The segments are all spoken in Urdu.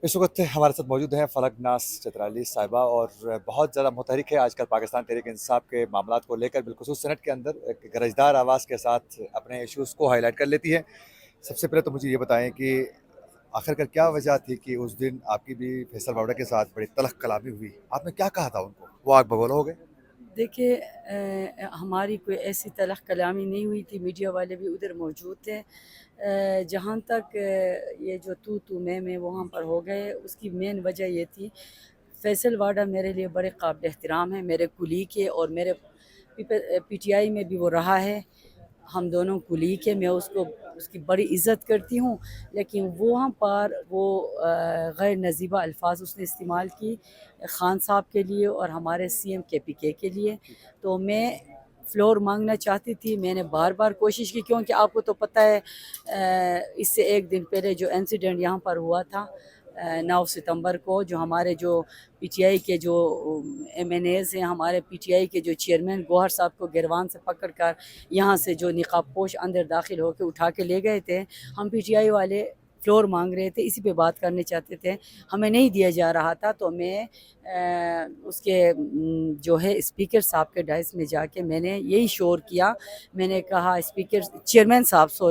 اس وقت ہمارے ساتھ موجود ہیں فلک ناز چترالی صاحبہ، اور بہت زیادہ متحرک ہے آج کل پاکستان تحریک انصاف کے معاملات کو لے کر، بالخصوص سینٹ کے اندر ایک گرجدار آواز کے ساتھ اپنے ایشوز کو ہائی لائٹ کر لیتی ہے۔ سب سے پہلے تو مجھے یہ بتائیں کہ آخر کر کیا وجہ تھی کہ اس دن آپ کی بھی فیصل واوڈہ کے ساتھ بڑی تلخ کلامی ہوئی؟ آپ نے کیا کہا تھا ان کو؟ وہ آگ بگولا ہو گئے؟ دیکھیے، ہماری کوئی ایسی تلخ کلامی نہیں ہوئی تھی، میڈیا والے بھی ادھر موجود تھے۔ جہاں تک یہ جو تو میں وہاں پر ہو گئے، اس کی مین وجہ یہ تھی، فیصل واڈا میرے لیے بڑے قابل احترام ہیں، میرے کولیگ ہے، اور میرے پی ٹی آئی میں بھی وہ رہا ہے، ہم دونوں کولیگ ہیں، میں اس کی بڑی عزت کرتی ہوں، لیکن وہاں پر وہ غیر نصیبہ الفاظ اس نے استعمال کی خان صاحب کے لیے اور ہمارے سی ایم کے پی کے لیے۔ تو میں فلور مانگنا چاہتی تھی، میں نے بار بار کوشش کی، کیونکہ آپ کو تو پتہ ہے اس سے ایک دن پہلے جو انسیڈنٹ یہاں پر ہوا تھا 9 ستمبر کو، جو ہمارے جو پی ٹی آئی کے جو ایم این ایز ہیں، ہمارے پی ٹی آئی کے جو چیئرمین گوہر صاحب کو گروان سے پکڑ کر یہاں سے جو نقاب پوش اندر داخل ہو کے اٹھا کے لے گئے تھے، ہم پی ٹی آئی والے فلور مانگ رہے تھے، اسی پہ بات کرنے چاہتے تھے، ہمیں نہیں دیا جا رہا تھا۔ تو میں اس کے جو ہے اسپیکر صاحب کے ڈائس میں جا کے میں نے یہی شور کیا، میں نے کہا اسپیکر چیئرمین صاحب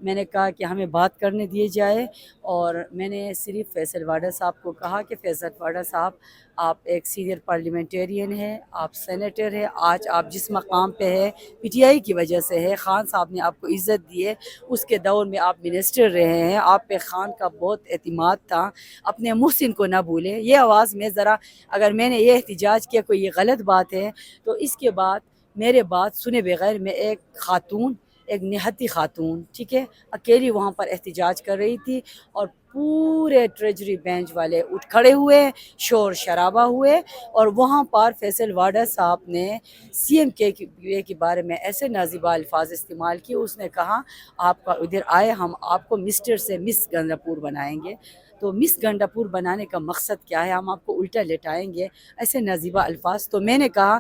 میں نے کہا کہ ہمیں بات کرنے دیے جائے، اور میں نے صرف فیصل واڈا صاحب کو کہا کہ فیصل واڈا صاحب، آپ ایک سینئر پارلیمنٹیرین ہیں، آپ سینیٹر ہیں، آج آپ جس مقام پہ ہے پی ٹی آئی کی وجہ سے ہے، خان صاحب نے آپ کو عزت دی ہے، اس کے دور میں آپ منسٹر رہے ہیں، آپ پہ خان کا بہت اعتماد تھا، اپنے محسن کو نہ بھولیں۔ یہ آواز میں ذرا، اگر میں نے یہ احتجاج کیا کوئی یہ غلط بات ہے، تو اس کے بعد میرے بات سنے بغیر میں ایک خاتون، ایک نہتی خاتون، ٹھیک ہے، اکیلی وہاں پر احتجاج کر رہی تھی، اور پورے ٹریجری بینچ والے اٹھ کھڑے ہوئے، شور شرابہ ہوئے، اور وہاں پر فیصل واڈا صاحب نے سی ایم کے بارے میں ایسے نازیبہ الفاظ استعمال کیے، اس نے کہا آپ کا ادھر آئے، ہم آپ کو مسٹر سے مس گنگاپور بنائیں گے۔ تو مس گنگاپور بنانے کا مقصد کیا ہے؟ ہم آپ کو الٹا لٹائیں گے، ایسے نازیبہ الفاظ۔ تو میں نے کہا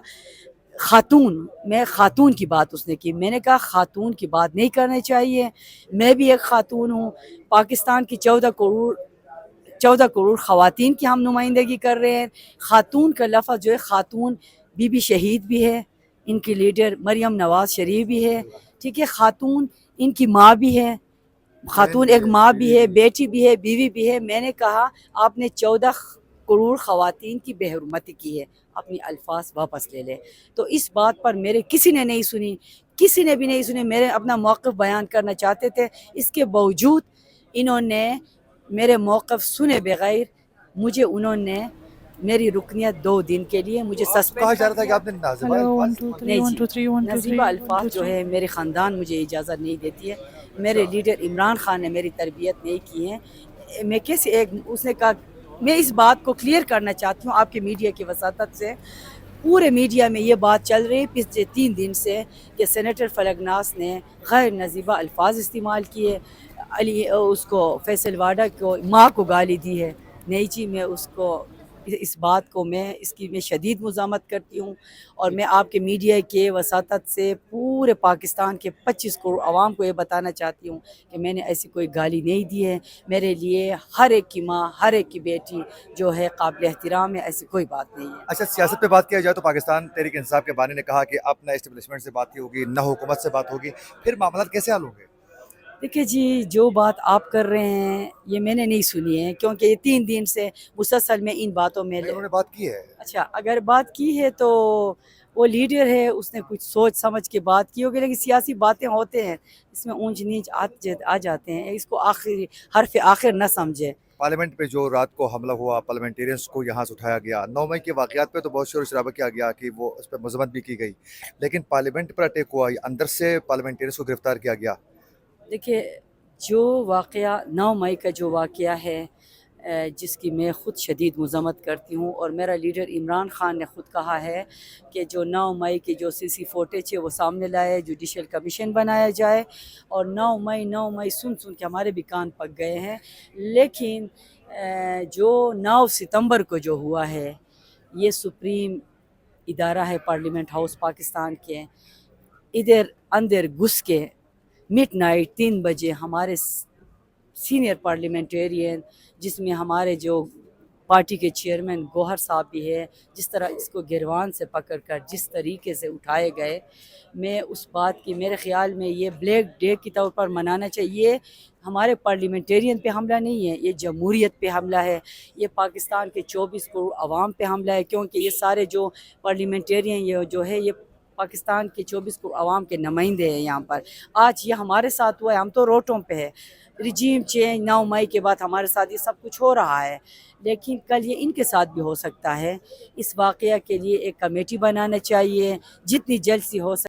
خاتون کی بات اس نے کی، میں نے کہا خاتون کی بات نہیں کرنی چاہیے، میں بھی ایک خاتون ہوں، پاکستان کی 14 کروڑ خواتین کی ہم نمائندگی کر رہے ہیں۔ خاتون کا لفظ جو ہے، خاتون بی بی شہید بھی ہے، ان کی لیڈر مریم نواز شریف بھی ہے، ٹھیک ہے، خاتون ان کی ماں بھی ہے، خاتون ایک ماں بھی ہے، بیٹی بھی ہے، بیوی بھی ہے۔ میں نے کہا آپ نے 14 کروڑ خواتین کی بے حرمتی کی ہے، اپنی الفاظ واپس لے لے۔ تو اس بات پر میرے کسی نے نہیں سنی، کسی نے بھی نہیں سنی، میرے اپنا موقف بیان کرنا چاہتے تھے، اس کے باوجود انہوں نے میرے موقف سنے بغیر انہوں نے میری رکنیت 2 دن کے لیے مجھے تو آپ کو کہا سسپینڈ جا کر رہا تھا کہ دیا۔ آپ نے نازیبہ ہلو ون الفاظ ٹو استعمال تھری کیے؟ نہیں ون جی، two three one two three نزیبہ ون ٹو الفاظ جو تھری ہے میرے خاندان مجھے اجازت نہیں دیتی ہے، میرے لیڈر عمران خان نے میری تربیت نہیں کی ہے۔ میں کیسے اس نے کہا، میں اس بات کو کلیئر کرنا چاہتی ہوں آپ کے میڈیا کی وساطت سے، پورے میڈیا میں یہ بات چل رہی ہے پچھلے 3 دن سے کہ سینیٹر فلک ناز نے غیر نصیبہ الفاظ استعمال کیے، اس کو فیصل واڈا کو ماں کو گالی دی ہے۔ نہیں جی، میں اس بات کو اس کی میں شدید مزاحمت کرتی ہوں، اور میں آپ کے میڈیا کے وساطت سے پورے پاکستان کے 25 کروڑ عوام کو یہ بتانا چاہتی ہوں کہ میں نے ایسی کوئی گالی نہیں دی ہے، میرے لیے ہر ایک کی ماں، ہر ایک کی بیٹی جو ہے قابل احترام ہے، ایسی کوئی بات نہیں ہے۔ اچھا، سیاست پہ بات کیا جائے تو پاکستان تحریک انصاف کے بانی نے کہا کہ اب نہ اسٹیبلشمنٹ سے بات ہوگی، نہ حکومت سے بات ہوگی، پھر معاملات کیسے حل ہوں گے؟ دیکھیے جی، جو بات آپ کر رہے ہیں یہ میں نے نہیں سنی ہے، کیونکہ یہ 3 دن سے مسلسل میں ان باتوں میں نہیں، انہوں نے بات کی ہے۔ اچھا، اگر بات کی ہے تو وہ لیڈر ہے، اس نے کچھ سوچ سمجھ کے بات کی ہوگی، لیکن سیاسی باتیں ہوتے ہیں، اس میں اونچ نیچ آ جاتے ہیں، اس کو حرف آخر نہ سمجھے۔ پارلیمنٹ پہ جو رات کو حملہ ہوا، پارلیمنٹیرینس کو یہاں سے اٹھایا گیا، 9 مئی کے واقعات پہ تو بہت شور شرابہ کیا گیا کہ وہ اس پہ مذمت بھی کی گئی، لیکن پارلیمنٹ پر اٹیک ہوا، اندر سے پارلیمنٹیرینس کو گرفتار کیا گیا۔ دیکھیے، جو واقعہ 9 مئی کا جو واقعہ ہے، جس کی میں خود شدید مذمت کرتی ہوں، اور میرا لیڈر عمران خان نے خود کہا ہے کہ جو 9 مئی کی جو سی فوٹیج ہے وہ سامنے لائے، جوڈیشل کمیشن بنایا جائے، اور 9 مئی سن کے ہمارے بھی کان پک گئے ہیں۔ لیکن جو 9 ستمبر کو جو ہوا ہے، یہ سپریم ادارہ ہے پارلیمنٹ ہاؤس پاکستان کے، ادھر اندر گھس کے مڈ نائٹ 3 بجے ہمارے سینئر پارلیمنٹیرین جس میں ہمارے جو پارٹی کے چیئرمین گوہر صاحب بھی ہے، جس طرح اس کو گروان سے پکڑ کر جس طریقے سے اٹھائے گئے، میں اس بات کی میرے خیال میں یہ بلیک ڈے کے طور پر منانا چاہیے. ہمارے پارلیمنٹیرین پہ حملہ نہیں ہے، یہ جمہوریت پہ حملہ ہے، یہ پاکستان کے 24 کروڑ عوام پہ حملہ ہے، کیونکہ یہ سارے جو پارلیمنٹیرین یہ جو ہے یہ پاکستان کے 24 کروڑ عوام کے نمائندے ہیں یہاں پر. آج یہ ہمارے ساتھ ہوا ہے، ہم تو روٹوں پہ ہے. رجیم چینج 9 مئی کے بعد ہمارے ساتھ یہ سب کچھ ہو رہا ہے، لیکن کل یہ ان کے ساتھ بھی ہو سکتا ہے. اس واقعہ کے لیے ایک کمیٹی بنانا چاہیے، جتنی جلد سے ہو سکے